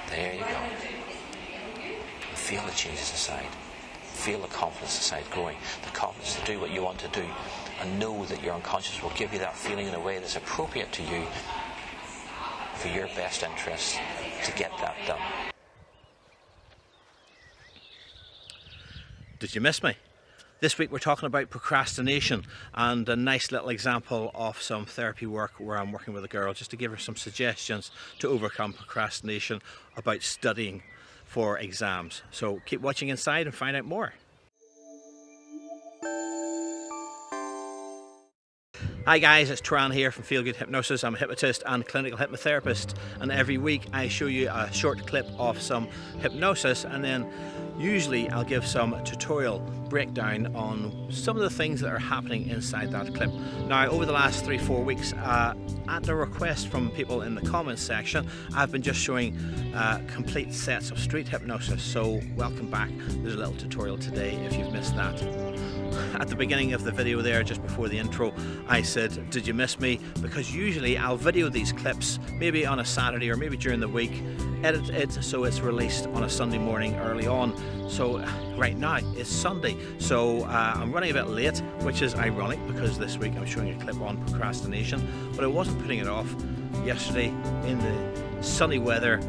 There you go. Feel the changes inside. Feel the confidence inside growing. The confidence to do what you want to do. And know that your unconscious will give you that feeling in a way that's appropriate to you for your best interest to get that done. Did you miss me? This week we're talking about procrastination and a nice little example of some therapy work where I'm working with a girl just to give her some suggestions to overcome procrastination about studying for exams. So keep watching inside and find out more. Hi guys, it's Turan here from Feel Good Hypnosis. I'm a hypnotist and clinical hypnotherapist, and every week I show you a short clip of some hypnosis, and then usually I'll give some tutorial breakdown on some of the things that are happening inside that clip. Now, over the last 3-4 weeks, at the request from people in the comments section, I've been just showing complete sets of street hypnosis, so welcome back. There's a little tutorial today if you've missed that. At the beginning of the video there, just before the intro, I said, did you miss me? Because usually I'll video these clips maybe on a Saturday or maybe during the week, edit it so it's released on a Sunday morning early on. So right now it's Sunday, so I'm running a bit late, which is ironic because this week I'm showing a clip on procrastination, but I wasn't putting it off. Yesterday in the sunny weather,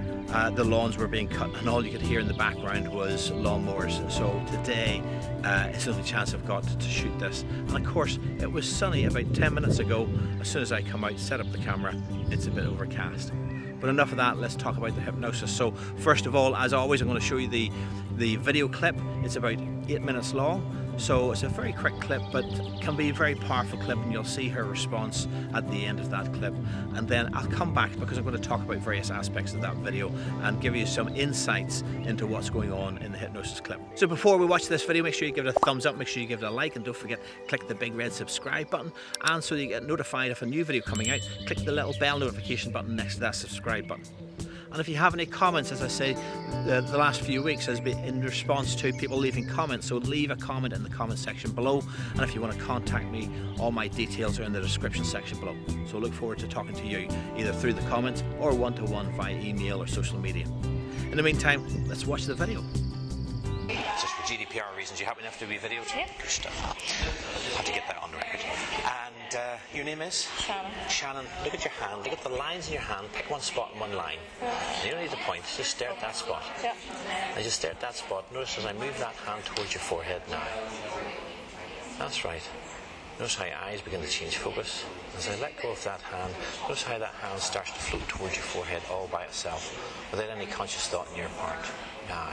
the lawns were being cut and all you could hear in the background was lawnmowers. So today it's the only chance I've got to shoot this. And of course it was sunny about 10 minutes ago. As soon as I come out, set up the camera, it's a bit overcast. But enough of that, let's talk about the hypnosis. So first of all, as always, I'm going to show you the video clip. It's about 8 minutes long. So it's a very quick clip, but can be a very powerful clip, and you'll see her response at the end of that clip. And then I'll come back because I'm going to talk about various aspects of that video and give you some insights into what's going on in the hypnosis clip. So before we watch this video, make sure you give it a thumbs up, make sure you give it a like, and don't forget, click the big red subscribe button. And so you get notified of a new video coming out, click the little bell notification button next to that subscribe button. And if you have any comments, as I say, the last few weeks has been in response to people leaving comments, so leave a comment in the comment section below. And if you want to contact me, all my details are in the description section below. So look forward to talking to you either through the comments or one-to-one via email or social media. In the meantime, let's watch the video. Just for GDPR reasons, you happen enough to be videoed? Yep. Good stuff. Have to get that on record. And your name is? Shannon. Shannon, look at your hand. Look at the lines in your hand. Pick one spot and one line. You don't need to point. Just stare at that spot. Yep. And just stare at that spot. Notice as I move that hand towards your forehead now. That's right. Notice how your eyes begin to change focus. As I let go of that hand, notice how that hand starts to float towards your forehead all by itself, without any conscious thought on your part. Now.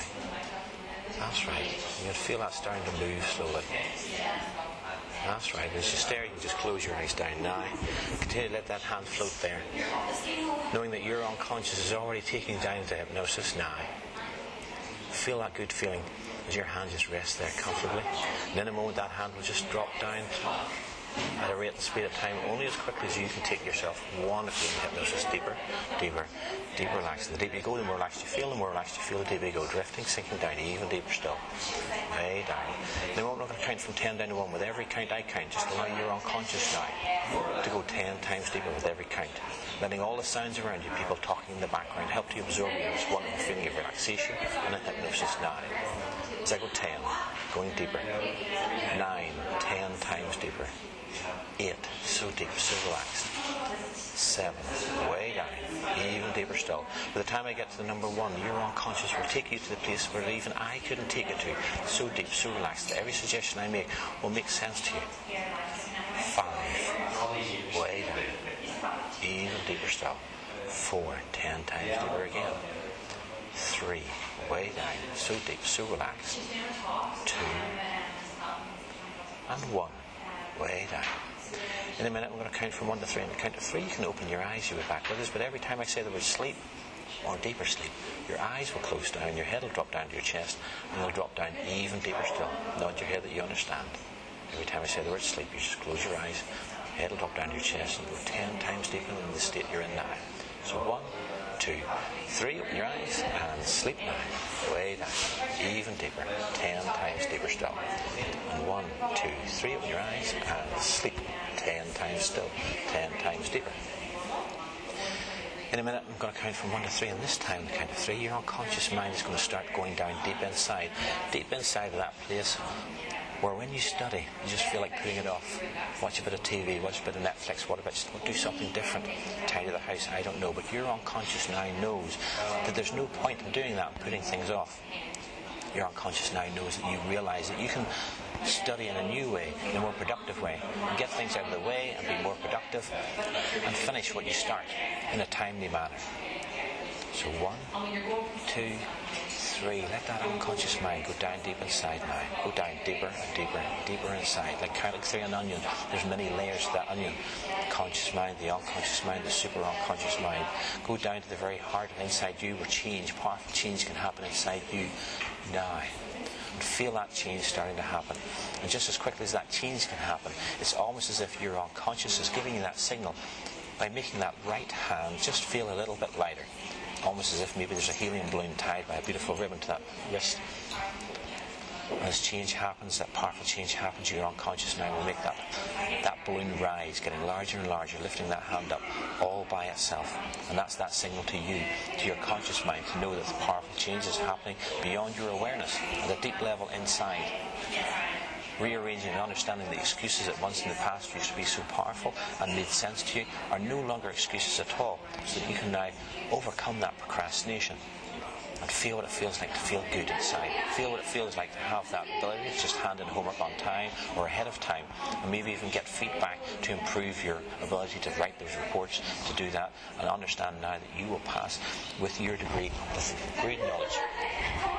That's right. You can feel that starting to move slowly. That's right. As you stare, you can just close your eyes down now. Continue to let that hand float there. Knowing that your unconscious is already taking you down into hypnosis now. Feel that good feeling as your hand just rests there comfortably. And in a moment that hand will just drop down at a rate and speed of time only as quickly as you can take yourself wonderfully in hypnosis deeper, deeper, deeper relaxed. The deeper you go, the more relaxed you feel, the more relaxed you feel, the deeper you go, drifting, sinking down, even deeper still. Way down. Now I'm not going to count from 10 down to 1. With every count I count, just allow your unconscious now to go 10 times deeper with every count. Letting all the sounds around you, people talking in the background, help to absorb this wonderful feeling of relaxation and hypnosis now. As I go 10, going deeper. 9, 10 times deeper. 8, so deep, so relaxed. 7, way down, even deeper still. By the time I get to the number 1, your unconscious will take you to the place where even I couldn't take it to. So deep, so relaxed. Every suggestion I make will make sense to you. 5, way down, even deeper still. 4, 10 times deeper again. 3, way down, so deep, so relaxed. 2, and 1, way down. In a minute we're going to count from 1 to 3. And the count to 3 you can open your eyes, you'll be back with us, but every time I say the word sleep or deeper sleep, your eyes will close down, your head will drop down to your chest, and you'll drop down even deeper still. Nod your head that you understand. Every time I say the word sleep, you just close your eyes, your head will drop down to your chest, and go 10 times deeper in the state you're in now. So 1, 2, 3, open your eyes and sleep now. Way down, even deeper, 10 times deeper still. And 1, 2, 3, open your eyes and sleep 10 times still, 10 times deeper. In a minute, I'm going to count from 1 to 3, and this time, the count of 3, your unconscious mind is going to start going down deep inside of that place where when you study, you just feel like putting it off. Watch a bit of TV, watch a bit of Netflix, what about just do something different, tidy the house, I don't know. But your unconscious now knows that there's no point in doing that and putting things off. Your unconscious now knows that you realise that you can study in a new way, in a more productive way, and get things out of the way and be more productive and finish what you start in a timely manner. So 1, 2, 3, let that unconscious mind go down deep inside now. Go down deeper and deeper and deeper inside. Like counting through an onion, there's many layers to that onion. The conscious mind, the unconscious mind, the super unconscious mind. Go down to the very heart and inside you where change, powerful change can happen inside you now. And feel that change starting to happen. And just as quickly as that change can happen, it's almost as if your unconscious is giving you that signal by making that right hand just feel a little bit lighter. Almost as if maybe there's a helium balloon tied by a beautiful ribbon to that wrist. And as change happens, that powerful change happens, your unconscious now will make that balloon rise, getting larger and larger, lifting that hand up all by itself. And that's that signal to you, to your conscious mind, to know that the powerful change is happening beyond your awareness, at a deep level inside. Rearranging and understanding the excuses that once in the past used to be so powerful and made sense to you are no longer excuses at all, so that you can now overcome that procrastination and feel what it feels like to feel good inside. Feel what it feels like to have that ability to just hand in homework on time or ahead of time, and maybe even get feedback to improve your ability to write those reports, to do that, and understand now that you will pass with your degree with great knowledge.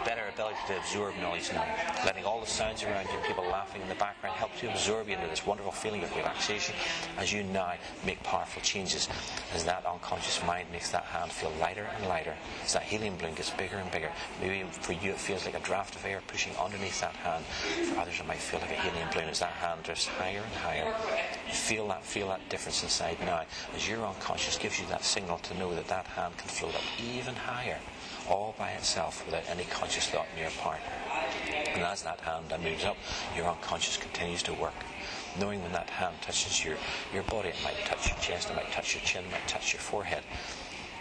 Better ability to absorb knowledge now. Letting all the sounds around you, people laughing in the background, help to absorb you into this wonderful feeling of relaxation as you now make powerful changes. As that unconscious mind makes that hand feel lighter and lighter, as that helium balloon gets bigger and bigger. Maybe for you it feels like a draft of air pushing underneath that hand. For others it might feel like a helium balloon as that hand drifts higher and higher. Feel that difference inside now, as your unconscious gives you that signal to know that that hand can float up even higher, all by itself without any conscious thought on your part. And as that hand moves up, your unconscious continues to work. Knowing when that hand touches your body, it might touch your chest, it might touch your chin, it might touch your forehead.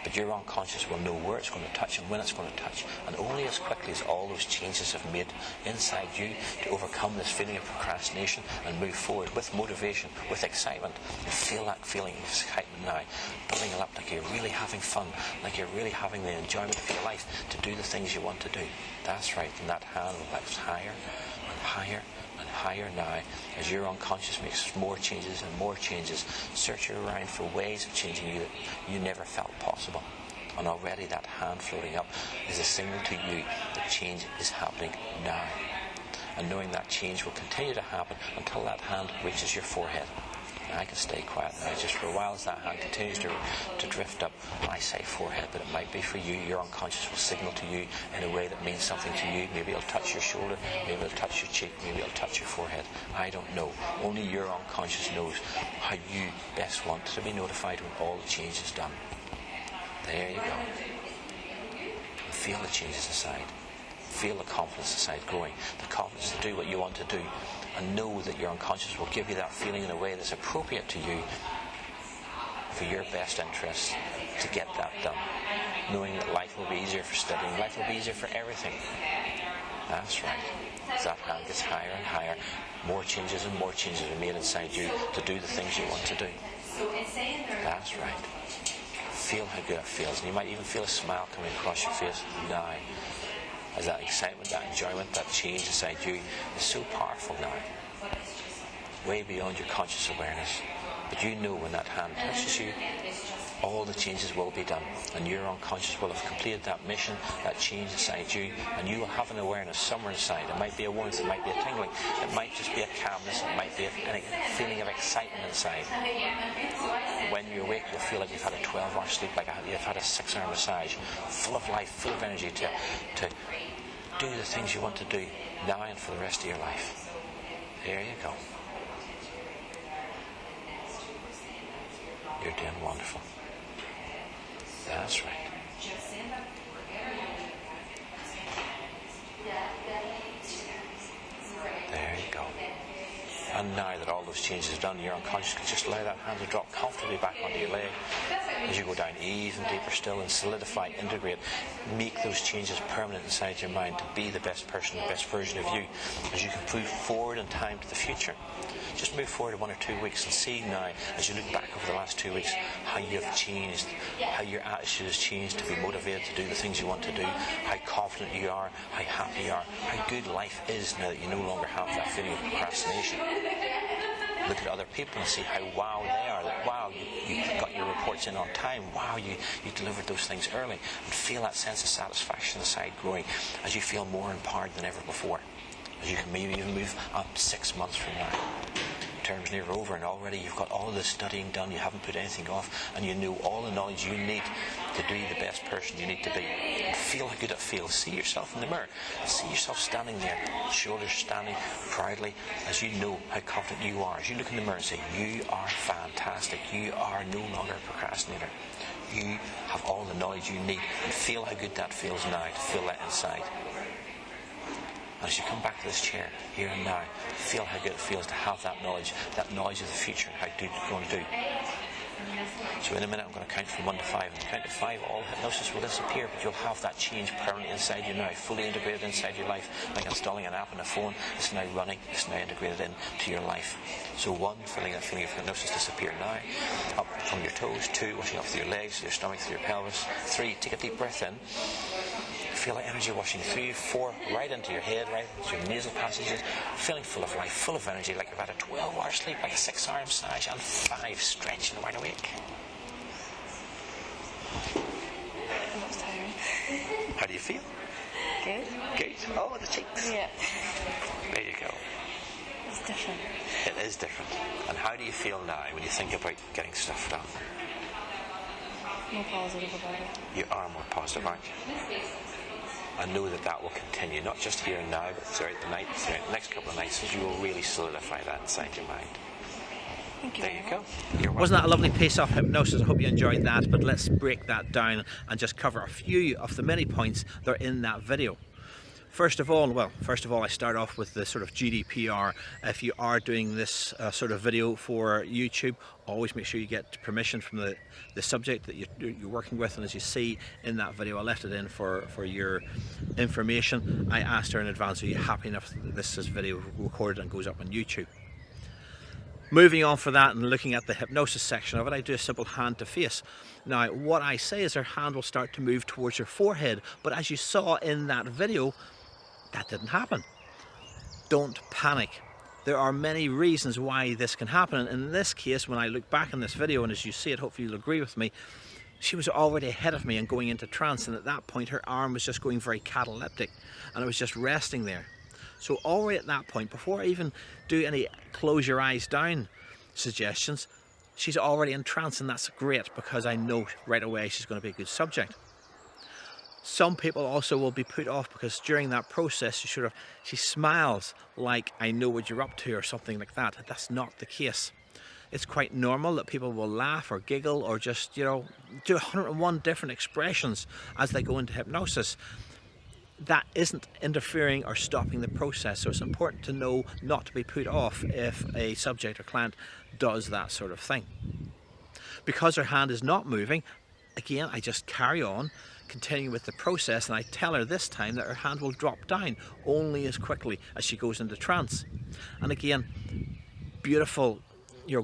But your unconscious will know where it's going to touch and when it's going to touch. And only as quickly as all those changes have made inside you to overcome this feeling of procrastination and move forward with motivation, with excitement. You feel that feeling of excitement now, building it up like you're really having fun, like you're really having the enjoyment of your life to do the things you want to do. That's right, and that hand will lift higher and higher and higher now, as your unconscious makes more changes and more changes, searching around for ways of changing you that you never felt possible. And already that hand floating up is a signal to you that change is happening now. And knowing that change will continue to happen until that hand reaches your forehead. Now I can stay quiet now just for a while as that hand continues to drift up. I say forehead, but it might be for you. Your unconscious will signal to you in a way that means something to you. Maybe it'll touch your shoulder, maybe it'll touch your cheek, maybe it'll touch your forehead. I don't know. Only your unconscious knows how you best want to be notified when all the change is done. There you go. Feel the changes inside. Feel the confidence inside growing. The confidence to do what you want to do. And know that your unconscious will give you that feeling in a way that's appropriate to you for your best interests to get that done. Knowing that life will be easier for studying, life will be easier for everything. That's right. As that hand gets higher and higher, more changes and more changes are made inside you to do the things you want to do. That's right. Feel how good it feels. And you might even feel a smile coming across your face now. As that excitement, that enjoyment, that change inside you is so powerful now. Way beyond your conscious awareness. But you know when that hand touches you, all the changes will be done. And your unconscious will have completed that mission, that change inside you. And you will have an awareness somewhere inside. It might be a warmth, it might be a tingling. It might just be a calmness, it might be a feeling of excitement inside. When you awake, you'll feel like you've had a 12-hour sleep, like you've had a 6-hour massage, full of life, full of energy to do the things you want to do now and for the rest of your life. There you go. You're doing wonderful. That's right. There you go. And now that all those those changes are done, your unconscious can just allow that hand to drop comfortably back onto your leg. As you go down even deeper still and solidify, integrate, make those changes permanent inside your mind to be the best person, the best version of you, as you can move forward in time to the future. Just move forward 1 or 2 weeks and see now, as you look back over the last 2 weeks, how you've changed, how your attitude has changed to be motivated to do the things you want to do, how confident you are, how happy you are, how good life is now that you no longer have that feeling of procrastination. Look at other people and see how wow they are, that wow, you got your reports in on time, wow, you delivered those things early, and feel that sense of satisfaction inside growing as you feel more empowered than ever before. As you can maybe even move up 6 months from now. Term's near over and already you've got all the studying done, you haven't put anything off, and you know all the knowledge you need to be the best person you need to be. And feel how good it feels. See yourself in the mirror. See yourself standing there, shoulders standing proudly, as you know how confident you are. As you look in the mirror and say, you are fantastic. You are no longer a procrastinator. You have all the knowledge you need, and feel how good that feels now to feel that inside. And as you come back to this chair, here and now, feel how good it feels to have that knowledge of the future, how good you're going to do. So in a minute I'm going to count from 1 to 5. And count to 5, all hypnosis will disappear, but you'll have that change permanently inside you now, fully integrated inside your life, like installing an app on a phone. It's now running, it's now integrated into your life. So 1, feeling that feeling of hypnosis disappear now, up from your toes. 2, washing up through your legs, your stomach, through your pelvis. 3, take a deep breath in. Feel like energy washing through you. 4, right into your head, right into your nasal passages, feeling full of life, full of energy, like you've had a 12-hour sleep, like a 6-hour massage. And 5, stretching wide awake. I'm tired. How do you feel? Good. Good. Oh, the cheeks. Yeah. There you go. It's different. It is different. And how do you feel now when you think about getting stuff done? More positive about it. You are more positive, aren't you? I know that will continue, not just here and now, but throughout the night, throughout the next couple of nights, as you will really solidify that inside your mind. Thank you. There you go. You're welcome. Wasn't that a lovely piece of hypnosis? I hope you enjoyed that, but let's break that down and just cover a few of the many points that are in that video. First of all, I start off with the sort of GDPR. If you are doing this sort of video for YouTube, always make sure you get permission from the subject that you're working with. And as you see in that video, I left it in for your information. I asked her in advance, are you happy enough that this is video recorded and goes up on YouTube? Moving on for that and looking at the hypnosis section of it, I do a simple hand to face. Now, what I say is her hand will start to move towards your forehead, but as you saw in that video, that didn't happen. Don't panic. There are many reasons why this can happen. And in this case, when I look back in this video, and as you see it, hopefully you'll agree with me, she was already ahead of me and going into trance. And at that point, her arm was just going very cataleptic and it was just resting there. So already at that point, before I even do any close your eyes down suggestions, she's already in trance, and that's great because I know right away she's going to be a good subject. Some people also will be put off because during that process she smiles like, I know what you're up to, or something like that. That's not the case. It's quite normal that people will laugh or giggle or just, do 101 different expressions as they go into hypnosis. That isn't interfering or stopping the process, so it's important to know not to be put off if a subject or client does that sort of thing. Because her hand is not moving, again, I just carry on, continuing with the process, and I tell her this time that her hand will drop down only as quickly as she goes into trance. And again, beautiful,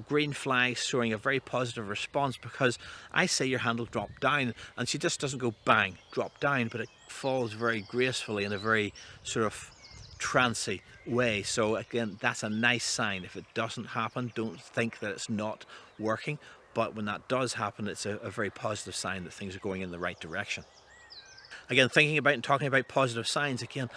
green flags showing a very positive response, because I say your hand will drop down and she just doesn't go bang, drop down, but it falls very gracefully in a very sort of trancy way. So again, that's a nice sign. If it doesn't happen, don't think that it's not working. But when that does happen, it's a very positive sign that things are going in the right direction. Again, thinking about and talking about positive signs, again,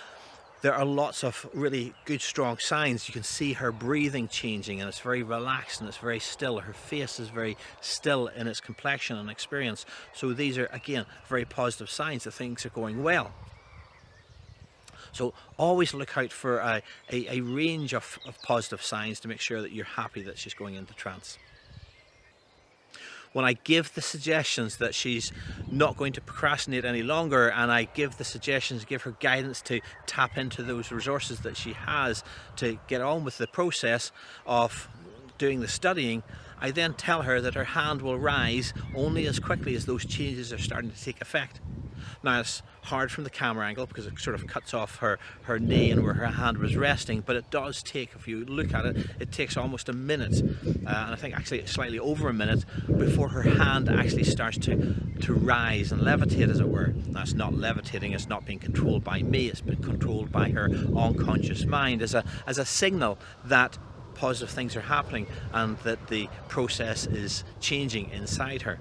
there are lots of really good, strong signs. You can see her breathing changing, and it's very relaxed and it's very still. Her face is very still in its complexion and experience. So these are, again, very positive signs that things are going well. So always look out for a range of positive signs to make sure that you're happy that she's going into trance. When I give the suggestions that she's not going to procrastinate any longer, and I give the suggestions, give her guidance to tap into those resources that she has to get on with the process of doing the studying, I then tell her that her hand will rise only as quickly as those changes are starting to take effect. Now it's hard from the camera angle because it sort of cuts off her knee and where her hand was resting, but it does take, if you look at it, it takes almost a minute, and I think actually slightly over a minute before her hand actually starts to rise and levitate, as it were. That's not levitating, it's not being controlled by me, it's been controlled by her unconscious mind as a signal that positive things are happening and that the process is changing inside her.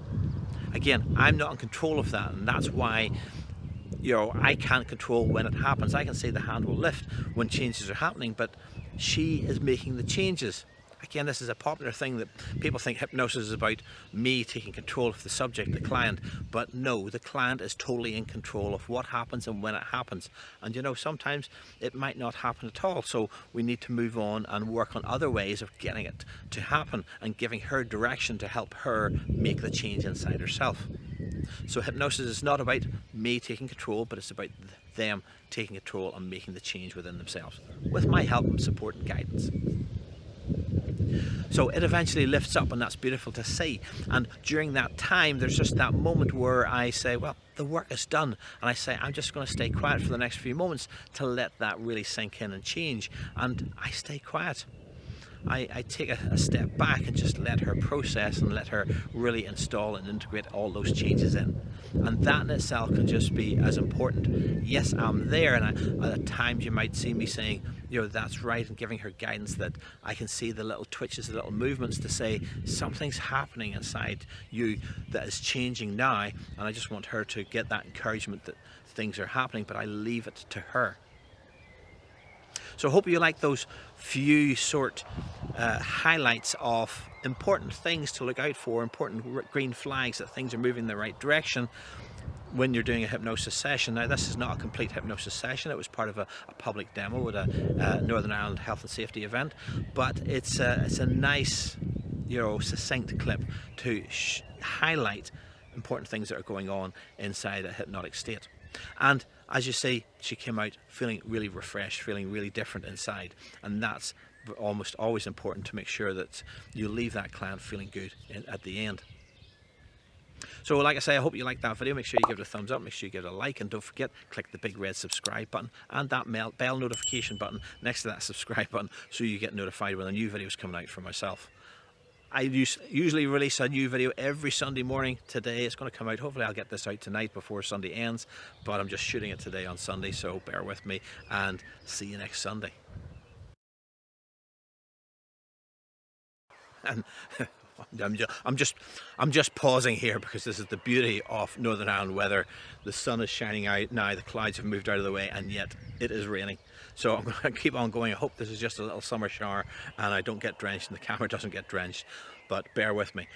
Again, I'm not in control of that, and that's why, you know, I can't control when it happens. I can say the hand will lift when changes are happening, but she is making the changes. Again, this is a popular thing that people think hypnosis is about me taking control of the subject, the client, but no, the client is totally in control of what happens and when it happens. And you know, sometimes it might not happen at all, so we need to move on and work on other ways of getting it to happen and giving her direction to help her make the change inside herself. So hypnosis is not about me taking control, but it's about them taking control and making the change within themselves, with my help and support and guidance. So it eventually lifts up, and that's beautiful to see. And during that time, there's just that moment where I say, well, the work is done. And I say, I'm just going to stay quiet for the next few moments to let that really sink in and change. And I stay quiet. I take a step back and just let her process and let her really install and integrate all those changes in. And that in itself can just be as important. Yes, I'm there, and at times you might see me saying, you know, that's right, and giving her guidance that I can see the little twitches, the little movements to say something's happening inside you that is changing now, and I just want her to get that encouragement that things are happening, but I leave it to her. So I hope you like those few highlights of important things to look out for, important green flags that things are moving in the right direction when you're doing a hypnosis session. Now, this is not a complete hypnosis session. It was part of a public demo at a Northern Ireland health and safety event, but it's a nice, you know, succinct clip to highlight important things that are going on inside a hypnotic state. And as you see, she came out feeling really refreshed, feeling really different inside, and that's almost always important to make sure that you leave that client feeling good at the end. So like I say, I hope you liked that video. Make sure you give it a thumbs up, make sure you give it a like, and don't forget, click the big red subscribe button and that bell notification button next to that subscribe button so you get notified when a new video is coming out from myself. I usually release a new video every Sunday morning. Today it's going to come out, hopefully I'll get this out tonight before Sunday ends, but I'm just shooting it today on Sunday, so bear with me and see you next Sunday. And I'm just pausing here because this is the beauty of Northern Ireland weather. The sun is shining out now, the clouds have moved out of the way, and yet it is raining. So I'm going to keep on going. I hope this is just a little summer shower and I don't get drenched and the camera doesn't get drenched, but bear with me.